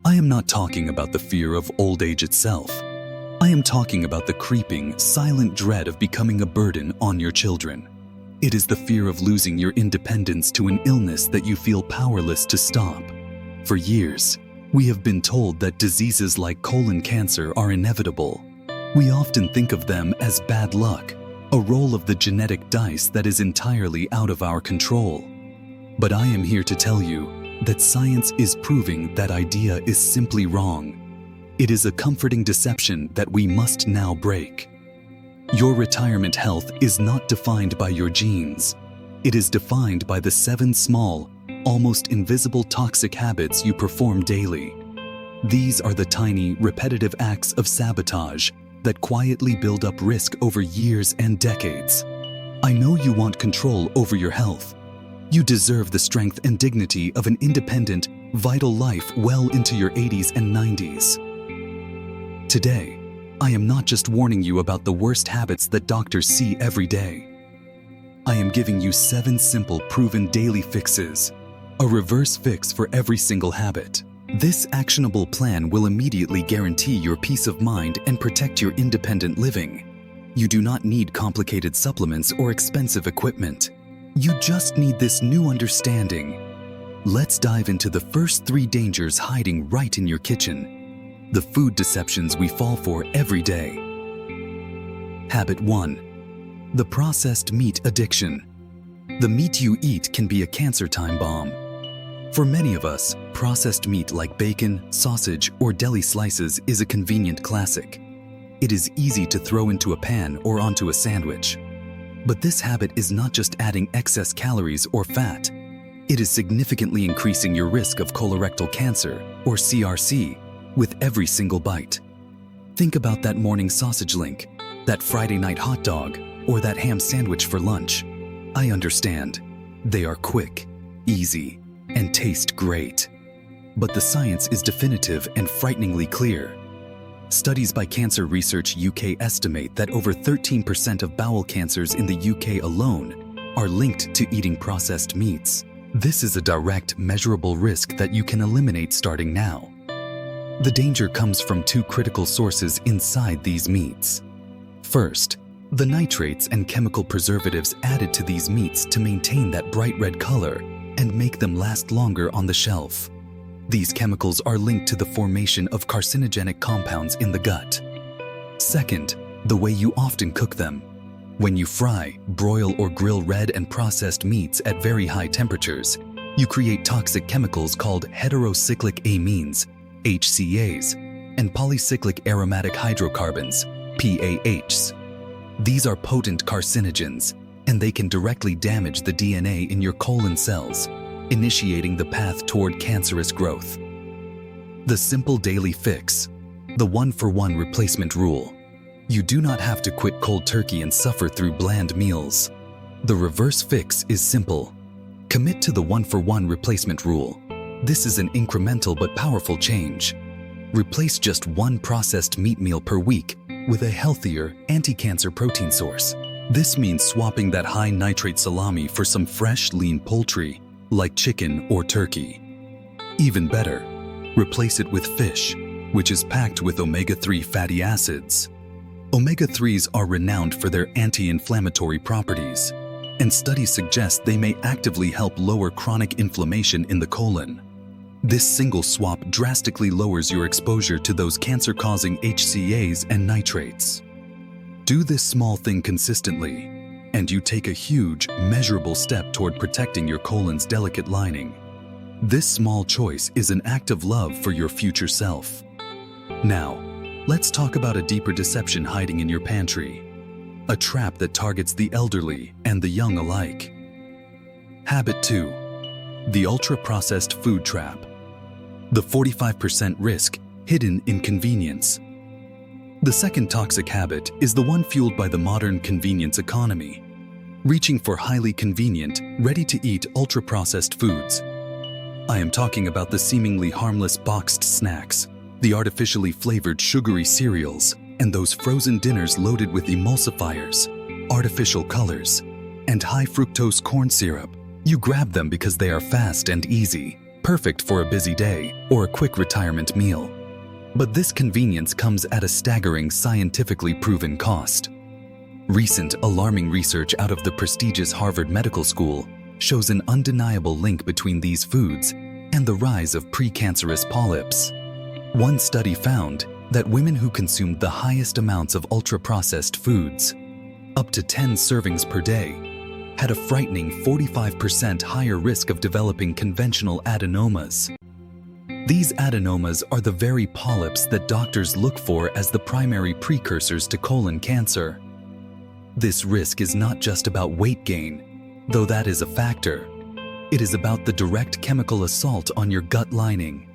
I am not talking about the fear of old age itself. I am talking about the creeping, silent dread of becoming a burden on your children. It is the fear of losing your independence to an illness that you feel powerless to stop. For years, we have been told that diseases like colon cancer are inevitable. We often think of them as bad luck, a roll of the genetic dice that is entirely out of our control. But I am here to tell you that science is proving that idea is simply wrong. It is a comforting deception that we must now break. Your retirement health is not defined by your genes. It is defined by the 7 small, almost invisible toxic habits you perform daily. These are the tiny, repetitive acts of sabotage that quietly build up risk over years and decades. I know you want control over your health. You deserve the strength and dignity of an independent, vital life well into your 80s and 90s. Today, I am not just warning you about the worst habits that doctors see every day. I am giving you 7 simple, proven daily fixes, a reverse fix for every single habit. This actionable plan will immediately guarantee your peace of mind and protect your independent living. You do not need complicated supplements or expensive equipment. You just need this new understanding. Let's dive into the first 3 dangers hiding right in your kitchen. The food deceptions we fall for every day. Habit 1. The processed meat addiction. The meat you eat can be a cancer time bomb. For many of us, processed meat like bacon, sausage, or deli slices is a convenient classic. It is easy to throw into a pan or onto a sandwich. But this habit is not just adding excess calories or fat. It is significantly increasing your risk of colorectal cancer, or CRC, with every single bite. Think about that morning sausage link, that Friday night hot dog, or that ham sandwich for lunch. I understand. They are quick, easy, and taste great. But the science is definitive and frighteningly clear. Studies by Cancer Research UK estimate that over 13% of bowel cancers in the UK alone are linked to eating processed meats. This is a direct, measurable risk that you can eliminate starting now. The danger comes from 2 critical sources inside these meats. First, the nitrates and chemical preservatives added to these meats to maintain that bright red color and make them last longer on the shelf. These chemicals are linked to the formation of carcinogenic compounds in the gut. Second, the way you often cook them. When you fry, broil, or grill red and processed meats at very high temperatures, you create toxic chemicals called heterocyclic amines, HCAs, and polycyclic aromatic hydrocarbons, PAHs. These are potent carcinogens, and they can directly damage the DNA in your colon cells, initiating the path toward cancerous growth. The simple daily fix, the 1-for-1 replacement rule. You do not have to quit cold turkey and suffer through bland meals. The reverse fix is simple. Commit to the 1-for-1 replacement rule. This is an incremental but powerful change. Replace just 1 processed meat meal per week with a healthier, anti-cancer protein source. This means swapping that high nitrate salami for some fresh, lean poultry, like chicken or turkey. Even better, replace it with fish, which is packed with omega-3 fatty acids. Omega-3s are renowned for their anti-inflammatory properties, and studies suggest they may actively help lower chronic inflammation in the colon. This single swap drastically lowers your exposure to those cancer-causing HCAs and nitrates. Do this small thing consistently, and you take a huge, measurable step toward protecting your colon's delicate lining. This small choice is an act of love for your future self. Now, let's talk about a deeper deception hiding in your pantry. A trap that targets the elderly and the young alike. Habit 2. The ultra-processed food trap. The 45% risk hidden in convenience. The second toxic habit is the one fueled by the modern convenience economy, reaching for highly convenient, ready-to-eat ultra-processed foods. I am talking about the seemingly harmless boxed snacks, the artificially flavored sugary cereals, and those frozen dinners loaded with emulsifiers, artificial colors, and high fructose corn syrup. You grab them because they are fast and easy, perfect for a busy day or a quick retirement meal. But this convenience comes at a staggering, scientifically proven cost. Recent alarming research out of the prestigious Harvard Medical School shows an undeniable link between these foods and the rise of precancerous polyps. One study found that women who consumed the highest amounts of ultra-processed foods, up to 10 servings per day, had a frightening 45% higher risk of developing conventional adenomas. These adenomas are the very polyps that doctors look for as the primary precursors to colon cancer. This risk is not just about weight gain, though that is a factor. It is about the direct chemical assault on your gut lining.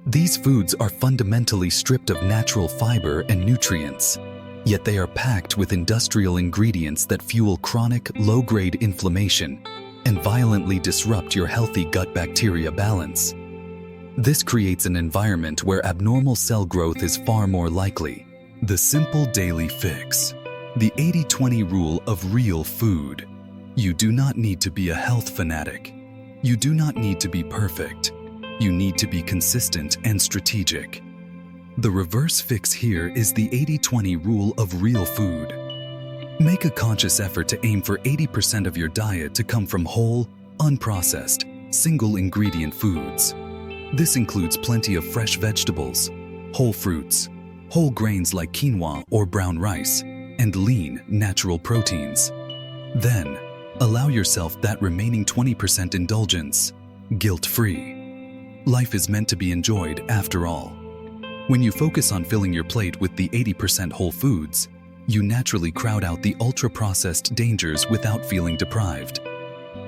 These foods are fundamentally stripped of natural fiber and nutrients, yet they are packed with industrial ingredients that fuel chronic, low-grade inflammation and violently disrupt your healthy gut bacteria balance. This creates an environment where abnormal cell growth is far more likely. The simple daily fix. The 80-20 rule of real food. You do not need to be a health fanatic. You do not need to be perfect. You need to be consistent and strategic. The reverse fix here is the 80-20 rule of real food. Make a conscious effort to aim for 80% of your diet to come from whole, unprocessed, single-ingredient foods. This includes plenty of fresh vegetables, whole fruits, whole grains like quinoa or brown rice, and lean, natural proteins. Then, allow yourself that remaining 20% indulgence, guilt-free. Life is meant to be enjoyed after all. When you focus on filling your plate with the 80% whole foods, you naturally crowd out the ultra-processed dangers without feeling deprived.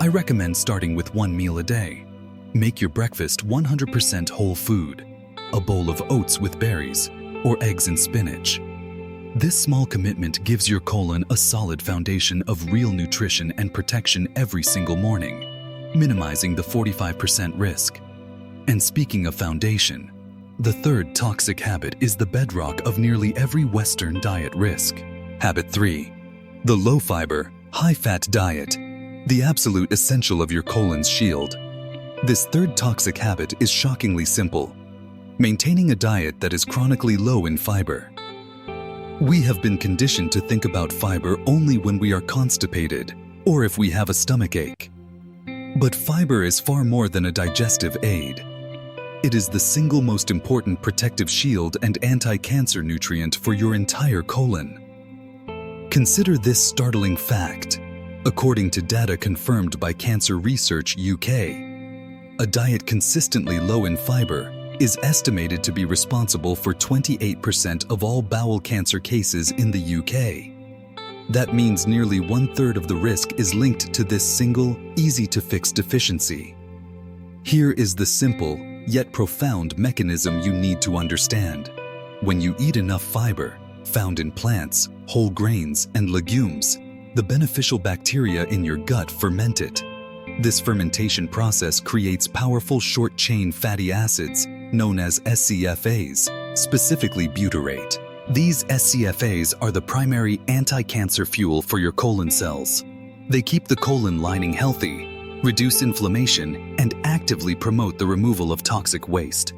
I recommend starting with one meal a day. Make your breakfast 100% whole food, a bowl of oats with berries, or eggs and spinach. This small commitment gives your colon a solid foundation of real nutrition and protection every single morning, minimizing the 45% risk. And speaking of foundation, the third toxic habit is the bedrock of nearly every Western diet risk. Habit 3. The low-fiber, high-fat diet, the absolute essential of your colon's shield. This third toxic habit is shockingly simple: maintaining a diet that is chronically low in fiber. We have been conditioned to think about fiber only when we are constipated or if we have a stomachache. But fiber is far more than a digestive aid. It is the single most important protective shield and anti-cancer nutrient for your entire colon. Consider this startling fact. According to data confirmed by Cancer Research UK, a diet consistently low in fiber is estimated to be responsible for 28% of all bowel cancer cases in the UK. That means nearly 1/3 of the risk is linked to this single, easy-to-fix deficiency. Here is the simple, yet profound mechanism you need to understand. When you eat enough fiber, found in plants, whole grains, and legumes, the beneficial bacteria in your gut ferment it. This fermentation process creates powerful short-chain fatty acids known as SCFAs, specifically butyrate. These SCFAs are the primary anti-cancer fuel for your colon cells. They keep the colon lining healthy, reduce inflammation, and actively promote the removal of toxic waste.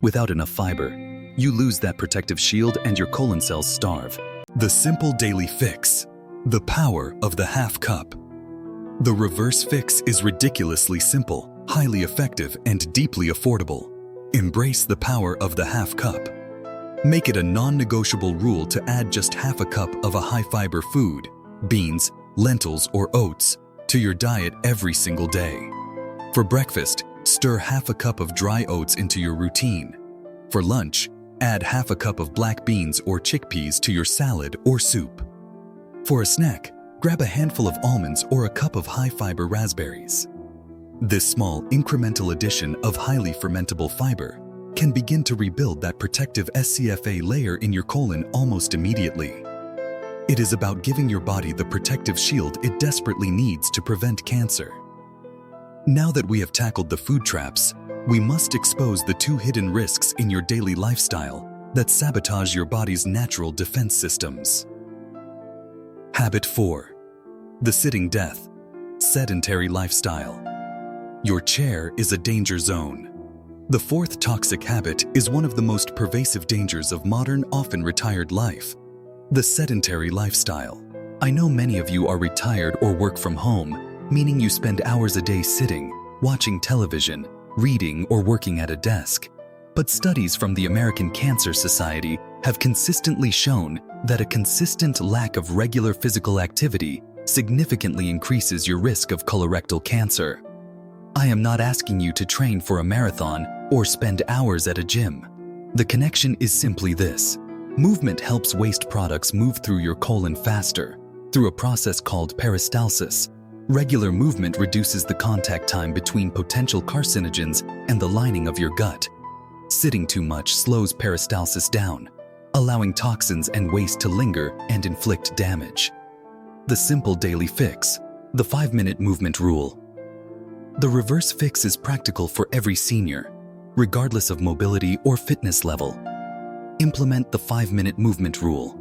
Without enough fiber, you lose that protective shield and your colon cells starve. The simple daily fix. The power of the half cup. The reverse fix is ridiculously simple, highly effective, and deeply affordable. Embrace the power of the half cup. Make it a non-negotiable rule to add just half a cup of a high-fiber food, beans, lentils, or oats, to your diet every single day. For breakfast, stir half a cup of dry oats into your routine. For lunch, add half a cup of black beans or chickpeas to your salad or soup. For a snack, grab a handful of almonds or a cup of high-fiber raspberries. This small, incremental addition of highly fermentable fiber can begin to rebuild that protective SCFA layer in your colon almost immediately. It is about giving your body the protective shield it desperately needs to prevent cancer. Now that we have tackled the food traps, we must expose the two hidden risks in your daily lifestyle that sabotage your body's natural defense systems. Habit 4. The sitting death, sedentary lifestyle. Your chair is a danger zone. The fourth toxic habit is one of the most pervasive dangers of modern, often retired life: the sedentary lifestyle. I know many of you are retired or work from home, meaning you spend hours a day sitting, watching television, reading, or working at a desk. But studies from the American Cancer Society have consistently shown that a consistent lack of regular physical activity significantly increases your risk of colorectal cancer. I am not asking you to train for a marathon or spend hours at a gym. The connection is simply this: movement helps waste products move through your colon faster, through a process called peristalsis. Regular movement reduces the contact time between potential carcinogens and the lining of your gut. Sitting too much slows peristalsis down, allowing toxins and waste to linger and inflict damage. The simple daily fix: the 5-minute movement rule. The reverse fix is practical for every senior, regardless of mobility or fitness level. Implement the 5-minute movement rule.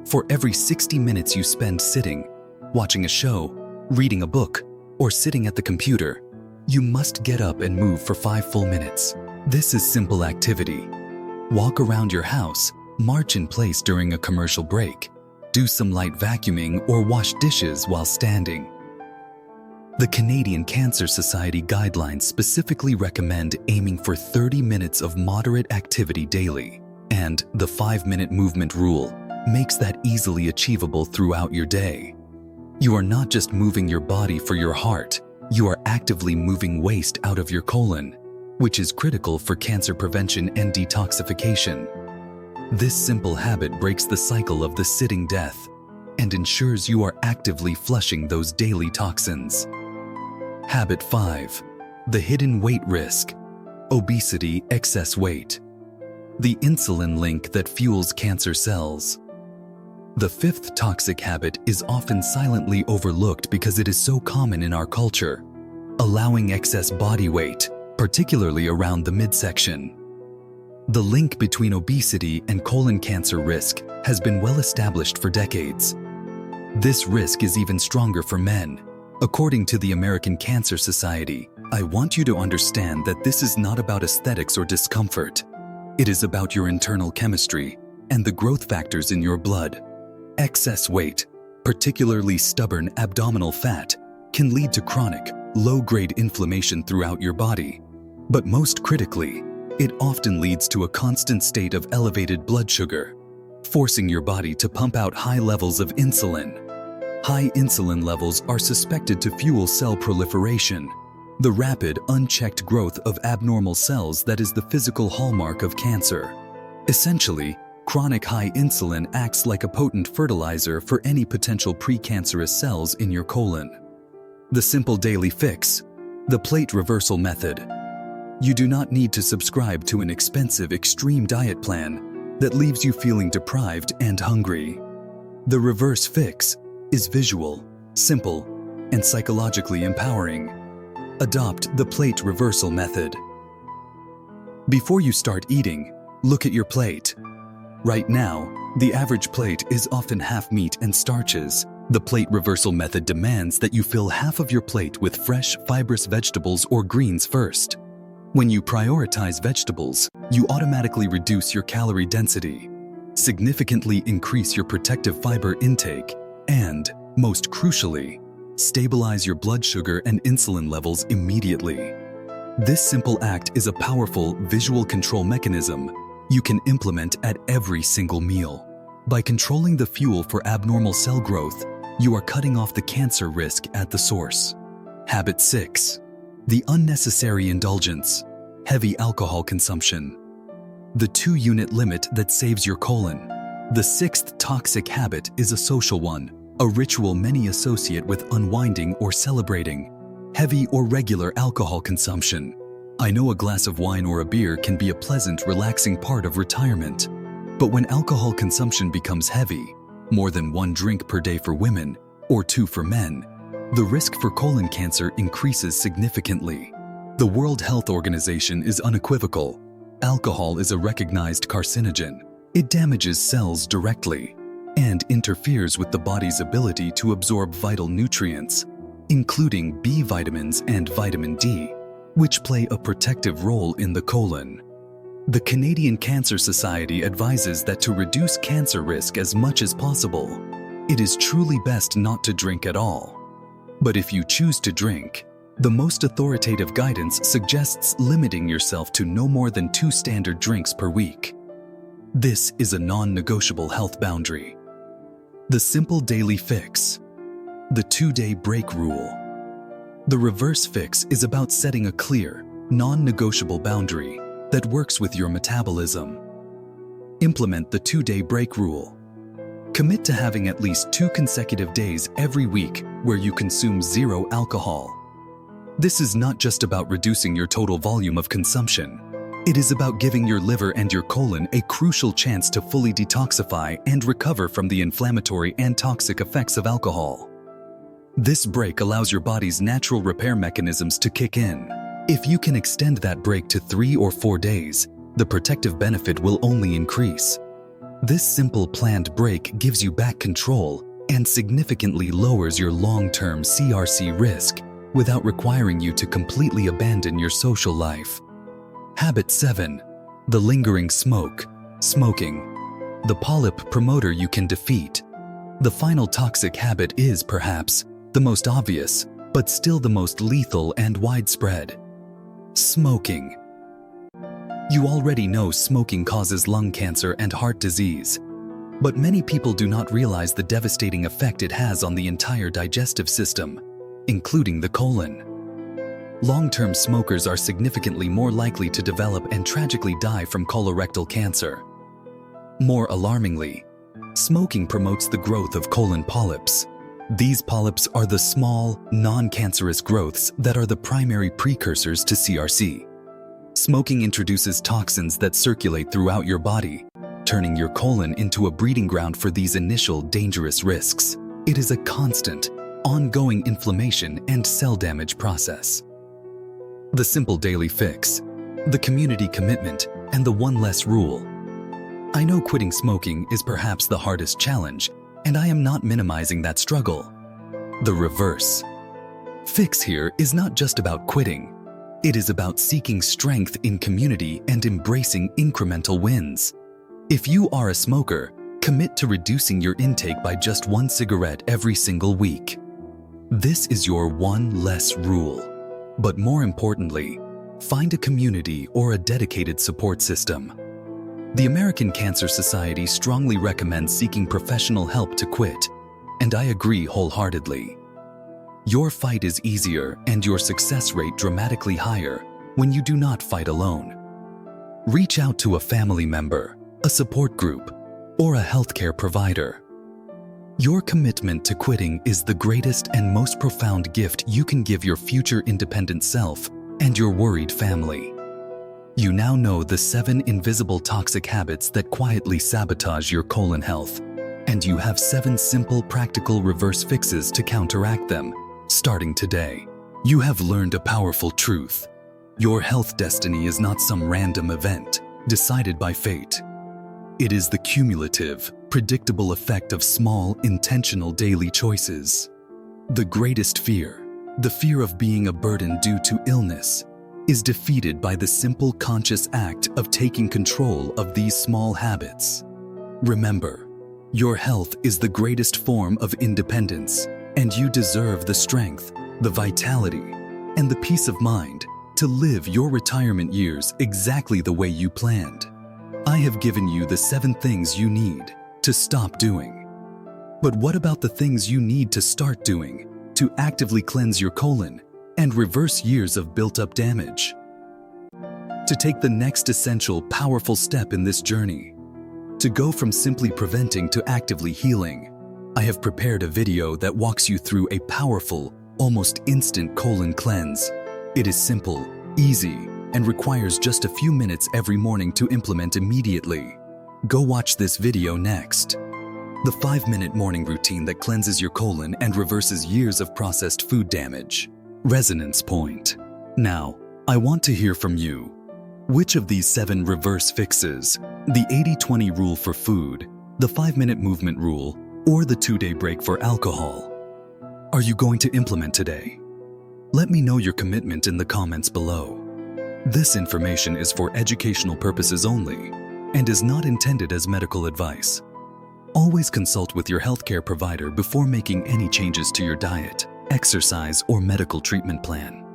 For every 60 minutes you spend sitting, watching a show, reading a book, or sitting at the computer, you must get up and move for 5 full minutes. This is simple activity. Walk around your house, march in place during a commercial break, do some light vacuuming, or wash dishes while standing. The Canadian Cancer Society guidelines specifically recommend aiming for 30 minutes of moderate activity daily, and the 5-minute movement rule makes that easily achievable throughout your day. You are not just moving your body for your heart, you are actively moving waste out of your colon, which is critical for cancer prevention and detoxification. This simple habit breaks the cycle of the sitting death and ensures you are actively flushing those daily toxins. Habit 5. The hidden weight risk: obesity, excess weight. The insulin link that fuels cancer cells. The fifth toxic habit is often silently overlooked because it is so common in our culture: allowing excess body weight, particularly around the midsection. The link between obesity and colon cancer risk has been well established for decades. This risk is even stronger for men. According to the American Cancer Society, I want you to understand that this is not about aesthetics or discomfort. It is about your internal chemistry and the growth factors in your blood. Excess weight, particularly stubborn abdominal fat, can lead to chronic, low-grade inflammation throughout your body. But most critically, it often leads to a constant state of elevated blood sugar, forcing your body to pump out high levels of insulin. High insulin levels are suspected to fuel cell proliferation, the rapid, unchecked growth of abnormal cells that is the physical hallmark of cancer. Essentially, chronic high insulin acts like a potent fertilizer for any potential precancerous cells in your colon. The simple daily fix: the plate reversal method. You do not need to subscribe to an expensive extreme diet plan that leaves you feeling deprived and hungry. The reverse fix is visual, simple, and psychologically empowering. Adopt the plate reversal method. Before you start eating, look at your plate. Right now, the average plate is often half meat and starches. The plate reversal method demands that you fill half of your plate with fresh, fibrous vegetables or greens first. When you prioritize vegetables, you automatically reduce your calorie density, significantly increase your protective fiber intake, and, most crucially, stabilize your blood sugar and insulin levels immediately. This simple act is a powerful visual control mechanism you can implement at every single meal. By controlling the fuel for abnormal cell growth, you are cutting off the cancer risk at the source. Habit 6. The unnecessary indulgence: heavy alcohol consumption. The 2-unit limit that saves your colon. The 6th toxic habit is a social one, a ritual many associate with unwinding or celebrating: heavy or regular alcohol consumption. I know a glass of wine or a beer can be a pleasant, relaxing part of retirement. But when alcohol consumption becomes heavy, more than 1 drink per day for women, or 2 for men, the risk for colon cancer increases significantly. The World Health Organization is unequivocal: alcohol is a recognized carcinogen. It damages cells directly and interferes with the body's ability to absorb vital nutrients. including B vitamins and vitamin D, which play a protective role in the colon. The Canadian Cancer Society advises that to reduce cancer risk as much as possible, it is truly best not to drink at all. But if you choose to drink, the most authoritative guidance suggests limiting yourself to no more than 2 standard drinks per week. This is a non-negotiable health boundary. The simple daily fix. The 2-day break rule. The reverse fix is about setting a clear, non-negotiable boundary that works with your metabolism. Implement the 2-day break rule. Commit to having at least 2 consecutive days every week where you consume 0 alcohol. This is not just about reducing your total volume of consumption. It is about giving your liver and your colon a crucial chance to fully detoxify and recover from the inflammatory and toxic effects of alcohol. This break allows your body's natural repair mechanisms to kick in. If you can extend that break to 3 or 4 days, the protective benefit will only increase. This simple planned break gives you back control and significantly lowers your long-term CRC risk without requiring you to completely abandon your social life. Habit 7. The lingering smoke. Smoking. The polyp promoter you can defeat. The final toxic habit is, perhaps, the most obvious, but still the most lethal and widespread. Smoking. You already know smoking causes lung cancer and heart disease, but many people do not realize the devastating effect it has on the entire digestive system, including the colon. Long-term smokers are significantly more likely to develop and tragically die from colorectal cancer. More alarmingly, smoking promotes the growth of colon polyps. These polyps are the small, non-cancerous growths that are the primary precursors to CRC. Smoking introduces toxins that circulate throughout your body, turning your colon into a breeding ground for these initial dangerous risks. It is a constant, ongoing inflammation and cell damage process. The simple daily fix, the community commitment, and the 1 less rule. I know quitting smoking is perhaps the hardest challenge, and I am not minimizing that struggle. The reverse fix here is not just about quitting. It is about seeking strength in community and embracing incremental wins. If you are a smoker, commit to reducing your intake by just 1 cigarette every single week. This is your 1 less rule. But more importantly, find a community or a dedicated support system. The American Cancer Society strongly recommends seeking professional help to quit, and I agree wholeheartedly. Your fight is easier and your success rate dramatically higher when you do not fight alone. Reach out to a family member, a support group, or a healthcare provider. Your commitment to quitting is the greatest and most profound gift you can give your future independent self and your worried family. You now know the 7 invisible toxic habits that quietly sabotage your colon health, and you have 7 simple, practical reverse fixes to counteract them, starting today. You have learned a powerful truth. Your health destiny is not some random event decided by fate. It is the cumulative, predictable effect of small, intentional daily choices. The greatest fear, the fear of being a burden due to illness, is defeated by the simple conscious act of taking control of these small habits. Remember, your health is the greatest form of independence, and you deserve the strength, the vitality, and the peace of mind to live your retirement years exactly the way you planned. I have given you the 7 things you need to stop doing. But what about the things you need to start doing to actively cleanse your colon and reverse years of built-up damage? To take the next essential, powerful step in this journey, to go from simply preventing to actively healing, I have prepared a video that walks you through a powerful, almost instant colon cleanse. It is simple, easy, and requires just a few minutes every morning to implement immediately. Go watch this video next. The 5-minute morning routine that cleanses your colon and reverses years of processed food damage. Resonance point. Now, I want to hear from you. Which of these 7 reverse fixes, the 80-20 rule for food, the 5-minute movement rule, or the 2-day break for alcohol, are you going to implement today? Let me know your commitment in the comments below. This information is for educational purposes only and is not intended as medical advice. Always consult with your healthcare provider before making any changes to your diet, exercise, or medical treatment plan.